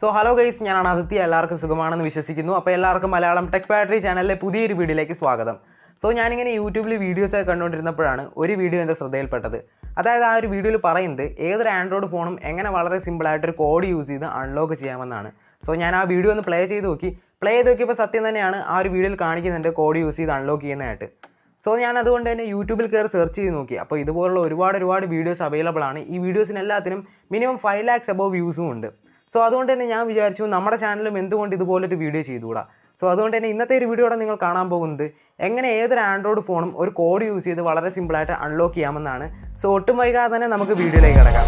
So hello guys, ഞാനാണ് ആദിത്യ. എല്ലാവർക്കും സുഖമാണെന്ന് വിശ്വസിക്കുന്നു. അപ്പോൾ എല്ലാവർക്കും മലയാളം ടെക് ഫാക്ടറി ചാനലിലെ പുതിയൊരു വീഡിയോയിലേക്ക് സ്വാഗതം. സോ ഞാനിങ്ങനെ യൂട്യൂബിൽ വീഡിയോസൊക്കെ കണ്ടുകൊണ്ടിരുന്നപ്പോഴാണ് ഒരു വീഡിയോ എൻ്റെ ശ്രദ്ധയിൽപ്പെട്ടത്. അതായത് ആ ഒരു വീഡിയോയിൽ പറയുന്നത് ഏതൊരു ആൻഡ്രോയിഡ് ഫോണും എങ്ങനെ വളരെ സിമ്പിളായിട്ടൊരു കോഡ് യൂസ് ചെയ്ത് അൺലോക്ക് ചെയ്യാമെന്നാണ്. സോ ഞാൻ ആ വീഡിയോ ഒന്ന് പ്ലേ ചെയ്ത് നോക്കിയപ്പോൾ സത്യം തന്നെയാണ് ആ ഒരു വീഡിയോയിൽ കാണിക്കുന്നുണ്ട് കോഡ് യൂസ് ചെയ്ത് അൺലോക്ക് ചെയ്യുന്നതായിട്ട്. സോ ഞാൻ അതുകൊണ്ട് തന്നെ യൂട്യൂബിൽ കയറി സെർച്ച് ചെയ്ത് നോക്കി. അപ്പോൾ ഇതുപോലുള്ള ഒരുപാട് വീഡിയോസ് അവൈലബിൾ ആണ്. ഈ വീഡിയോസിനെല്ലാത്തിനും മിനിമം 5 lakhs above വ്യൂസും ഉണ്ട്. സോ അതുകൊണ്ട് തന്നെ ഞാൻ വിചാരിച്ചു നമ്മുടെ ചാനലും എന്തുകൊണ്ട് ഇതുപോലൊരു വീഡിയോ ചെയ്തുകൂടാ. സോ അതുകൊണ്ട് തന്നെ ഇന്നത്തെ ഒരു വീഡിയോയുടെ നിങ്ങൾ കാണാൻ പോകുന്നത് എങ്ങനെ ഏതൊരു ആൻഡ്രോയിഡ് ഫോണും ഒരു കോഡ് യൂസ് ചെയ്ത് വളരെ സിമ്പിളായിട്ട് അൺലോക്ക് ചെയ്യാമെന്നാണ്. സോ ഒട്ടും വൈകാതെ തന്നെ നമുക്ക് വീഡിയോയിലേക്ക് കിടക്കാം.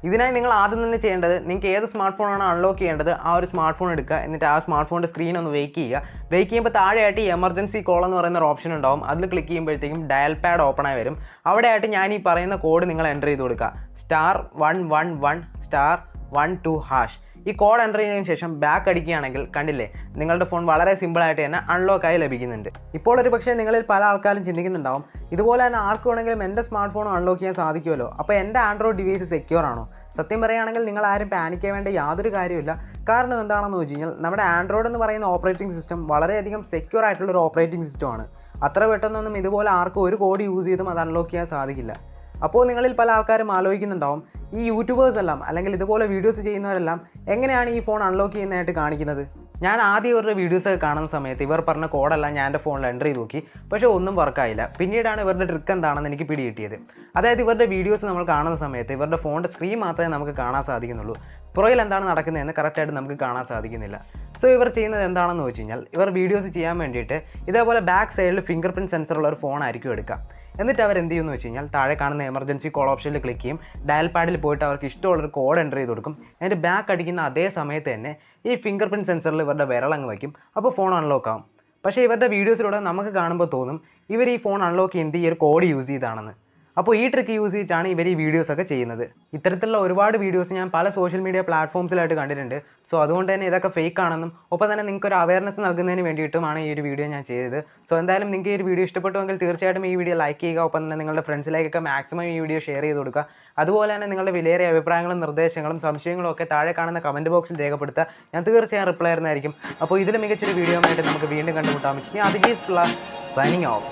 ഇതിനായി നിങ്ങൾ ആദ്യം തന്നെ ചെയ്യേണ്ടത്, നിങ്ങൾക്ക് ഏത് സ്മാർട്ട് ഫോണാണ് അൺലോക്ക് ചെയ്യേണ്ടത് ആ ഒരു സ്മാർട്ട് ഫോൺ എടുക്കുക. എന്നിട്ട് ആ സ്മാർട്ട് ഫോണിൻ്റെ സ്ക്രീൻ ഒന്ന് വെയ്ക്ക് ചെയ്യുമ്പോൾ താഴെയായിട്ട് എമർജൻസി കോൾ എന്ന് പറയുന്ന ഒരു ഓപ്ഷൻ ഉണ്ടാവും. അതിൽ ക്ലിക്ക് ചെയ്യുമ്പോഴത്തേക്കും ഡയൽ പാഡ് ഓപ്പൺ ആയി വരും. അവിടെയായിട്ട് ഞാൻ ഈ പറയുന്ന കോഡ് നിങ്ങൾ എൻ്റർ ചെയ്ത് കൊടുക്കുക. *111*12#. ഈ കോഡ് എൻ്റർ ചെയ്തതിന് ശേഷം ബാക്ക് അടിക്കുകയാണെങ്കിൽ കണ്ടില്ലേ, നിങ്ങളുടെ ഫോൺ വളരെ സിമ്പിളായിട്ട് തന്നെ അൺലോക്കായി ലഭിക്കുന്നുണ്ട്. ഇപ്പോൾ ഒരു പക്ഷേ നിങ്ങളിൽ പല ആൾക്കാരും ചിന്തിക്കുന്നുണ്ടാവും, ഇതുപോലെ തന്നെ ആർക്ക് വേണമെങ്കിലും എൻ്റെ സ്മാർട്ട് ഫോൺ അൺലോക്ക് ചെയ്യാൻ സാധിക്കുമല്ലോ, അപ്പോൾ എൻ്റെ ആൻഡ്രോയിഡ് ഡിവൈസ് സെക്യൂർ ആണോ? സത്യം പറയുകയാണെങ്കിൽ നിങ്ങൾ ആരും പാനിക്കാൻ വേണ്ട യാതൊരു കാര്യമില്ല. കാരണം എന്താണെന്ന് വെച്ച് കഴിഞ്ഞാൽ നമ്മുടെ ആൻഡ്രോയിഡ് എന്ന് പറയുന്ന ഓപ്പറേറ്റിംഗ് സിസ്റ്റം വളരെയധികം സെക്യൂർ ആയിട്ടുള്ളൊരു ഓപ്പറേറ്റിംഗ് സിസ്റ്റമാണ്. അത്ര പെട്ടെന്നൊന്നും ഇതുപോലെ ആർക്കും ഒരു കോഡ് യൂസ് ചെയ്തും അത് അൺലോക്ക് ചെയ്യാൻ സാധിക്കില്ല. അപ്പോൾ നിങ്ങളിൽ പല ആൾക്കാരും ആലോചിക്കുന്നുണ്ടാവും, ഈ യൂട്യൂബേഴ്സ് എല്ലാം അല്ലെങ്കിൽ ഇതുപോലെ വീഡിയോസ് ചെയ്യുന്നവരെല്ലാം എങ്ങനെയാണ് ഈ ഫോൺ അൺലോക്ക് ചെയ്യുന്നതായിട്ട് കാണിക്കുന്നത്? ഞാൻ ആദ്യം ഇവരുടെ വീഡിയോസൊക്കെ കാണുന്ന സമയത്ത് ഇവർ പറഞ്ഞ കോഡെല്ലാം ഞാൻ എൻ്റെ ഫോണിൽ എൻ്റർ ചെയ്ത് നോക്കി, പക്ഷേ ഒന്നും വർക്കായില്ല. പിന്നീടാണ് ഇവരുടെ ട്രിക്ക് എന്താണെന്ന് എനിക്ക് പിടികിട്ടിയത്. അതായത് ഇവരുടെ വീഡിയോസ് നമ്മൾ കാണുന്ന സമയത്ത് ഇവരുടെ ഫോണിൻ്റെ സ്ക്രീൻ മാത്രമേ നമുക്ക് കാണാൻ സാധിക്കുന്നുള്ളൂ. പുറകിൽ എന്താണ് നടക്കുന്നതെന്ന് കറക്റ്റായിട്ട് നമുക്ക് കാണാൻ സാധിക്കുന്നില്ല. സോ ഇവർ ചെയ്യുന്നത് എന്താണെന്ന് വെച്ച് കഴിഞ്ഞാൽ, ഇവർ വീഡിയോസ് ചെയ്യാൻ വേണ്ടിയിട്ട് ഇതേപോലെ ബാക്ക് സൈഡിൽ ഫിംഗർ പ്രിൻറ്റ് സെൻസറുള്ള ഒരു ഫോണായിരിക്കും എടുക്കുക. എന്നിട്ട് അവർ എന്ത് ചെയ്യുമെന്ന് വെച്ച് കഴിഞ്ഞാൽ, താഴെ കാണുന്ന എമർജൻസി കോൾ ഓപ്ഷനിൽ ക്ലിക്ക് ചെയ്യും. ഡയൽ പാഡിൽ പോയിട്ട് അവർക്ക് ഇഷ്ടമുള്ളൊരു കോഡ് എൻ്റർ ചെയ്ത് കൊടുക്കും. എന്നിട്ട് ബാക്ക് അടിക്കുന്ന അതേ സമയത്ത് തന്നെ ഈ ഫിംഗർ പ്രിൻറ്റ് സെൻസറിൽ ഇവരുടെ വിരളങ്ങ് വയ്ക്കും. അപ്പോൾ ഫോൺ അൺലോക്ക് ആവും. പക്ഷേ ഇവരുടെ വീഡിയോസിലൂടെ നമുക്ക് കാണുമ്പോൾ തോന്നും ഇവർ ഈ ഫോൺ അൺലോക്ക് ചെയ്യുന്നത് ഈ ഒരു കോഡ് യൂസ് ചെയ്താണെന്ന്. അപ്പോൾ ഈ ട്രിക്ക് യൂസ് ചെയ്തിട്ടാണ് ഇവർ ഈ വീഡിയോസൊക്കെ ചെയ്യുന്നത്. ഇത്തരത്തിലുള്ള ഒരുപാട് വീഡിയോസ് ഞാൻ പല സോഷ്യൽ മീഡിയ പ്ലാറ്റ്ഫോംസിലായിട്ട് കണ്ടിട്ടുണ്ട്. സോ അതുകൊണ്ട് തന്നെ ഇതൊക്കെ ഫേക്ക് ആണെന്നും ഒപ്പം തന്നെ നിങ്ങൾക്കൊരു അവയർനെസ് നൽകുന്നതിന് വേണ്ടിയിട്ടുമാണ് ഈ ഒരു വീഡിയോ ഞാൻ ചെയ്തത്. സോ എന്തായാലും നിങ്ങൾക്ക് ഈ ഒരു വീഡിയോ ഇഷ്ടപ്പെട്ടുവെങ്കിൽ തീർച്ചയായിട്ടും ഈ വീഡിയോ ലൈക്ക് ചെയ്യുക. ഒപ്പം തന്നെ നിങ്ങളുടെ ഫ്രണ്ട്സിലേക്കൊക്കെ മാക്സിമം ഈ വീഡിയോ ഷെയർ ചെയ്ത് കൊടുക്കുക. അതുപോലെ തന്നെ നിങ്ങളുടെ വിലയേറിയ അഭിപ്രായങ്ങളും നിർദ്ദേശങ്ങളും സംശയങ്ങളും ഒക്കെ താഴെ കാണുന്ന കമൻറ്റ് ബോക്സിൽ രേഖപ്പെടുത്തുക. ഞാൻ തീർച്ചയായും റിപ്ലൈ ആയിരുന്നായിരിക്കും. അപ്പോൾ ഇതിൽ മികച്ചൊരു വീഡിയോ ആയിട്ട് നമുക്ക് വീണ്ടും കണ്ടുമുട്ടാം. Signing off.